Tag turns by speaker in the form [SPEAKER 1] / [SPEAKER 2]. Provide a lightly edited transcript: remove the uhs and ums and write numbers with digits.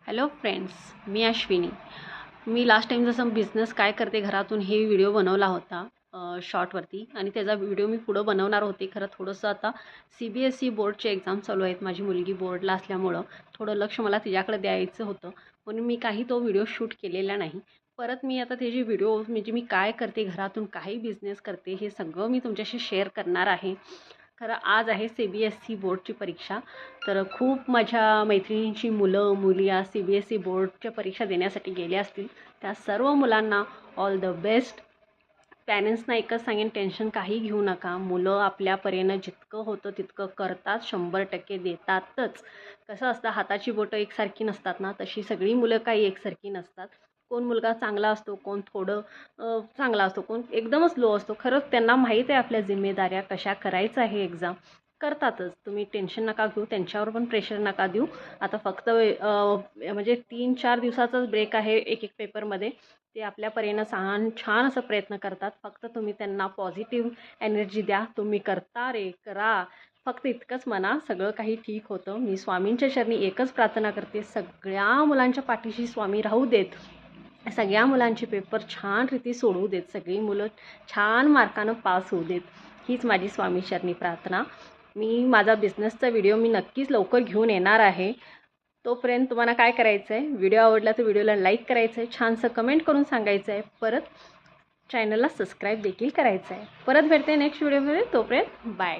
[SPEAKER 1] Hello friends, मी अश्विनी. मी last time जसं business काय करते घरातून हे व्हिडिओ बनवला होता शॉर्टवरती, आणि त्याचा व्हिडिओ मी पुढं बनवणार होते. खरं थोडंसं आता CBSE बोर्डचे एक्झाम चालू आहेत. माझी मुलगी बोर्डला असल्यामुळं थोडं लक्ष मला तिच्याकडे द्यायचं होतं, म्हणून मी काही तो व्हिडिओ शूट केलेला नाही. परत मी आता त्याचे व्हिडिओ म्हणजे मी काय करते घरातून, काही बिझनेस करते, हे सगळं मी तुमच्याशी शेअर करणार आहे. खरं आज आहे CBSE बोर्डची परीक्षा. तर खूप माझ्या मैत्रिणींची मुलं मुली या CBSE बोर्डच्या परीक्षा देण्यासाठी गेल्या असतील. त्या सर्व मुलांना ऑल द बेस्ट. पॅरेंट्सना एकच सांगेन, टेन्शन काही घेऊ नका. मुलं आपल्या परीनं जितकं होतं तितकं करतात, 100% देतातच. कसं असतं, हाताची बोटं एकसारखी नसतात ना, तशी सगळी मुलं काही एकसारखी नसतात. कोण मुलगा चांगला असतो, कोण थोडं चांगला असतो, कोण एकदमच लो असतो. खरंच त्यांना माहीत आहे आपल्या जिम्मेदाऱ्या कशा करायचं आहे. एक्झाम करतातच. तुम्ही टेन्शन नका घेऊ, त्यांच्यावर पण प्रेशर नका देऊ. आता फक्त म्हणजे 3-4 दिवसाचाच ब्रेक आहे एक एक पेपरमध्ये. ते आपल्या परीनं छान असं प्रयत्न करतात. फक्त तुम्ही त्यांना पॉझिटिव्ह एनर्जी द्या. तुम्ही करता रे करा, फक्त इतकंच म्हणा, सगळं काही ठीक होतं. मी स्वामींच्या चरणी एकच प्रार्थना करते, सगळ्या मुलांच्या पाठीशी स्वामी राहू देत. सगळ्या मुलांचे पेपर छान रीती सोडवू देत. सगळी मुलं छान मार्कानं पास होऊ देत. हीच माझी स्वामीचरणी प्रार्थना. माझा बिझनेसचा व्हिडिओ मी नक्कीच लवकर घेऊन येणार आहे. तोपर्यंत तुम्हाला काय करायचं आहे, व्हिडिओ आवडला तर व्हिडिओला लाईक करायचं आहे, छानसं कमेंट करून सांगायचं आहे. परत चॅनलला सबस्क्राईब देखील करायचं आहे. परत भेटते नेक्स्ट व्हिडिओमध्ये. तोपर्यंत बाय.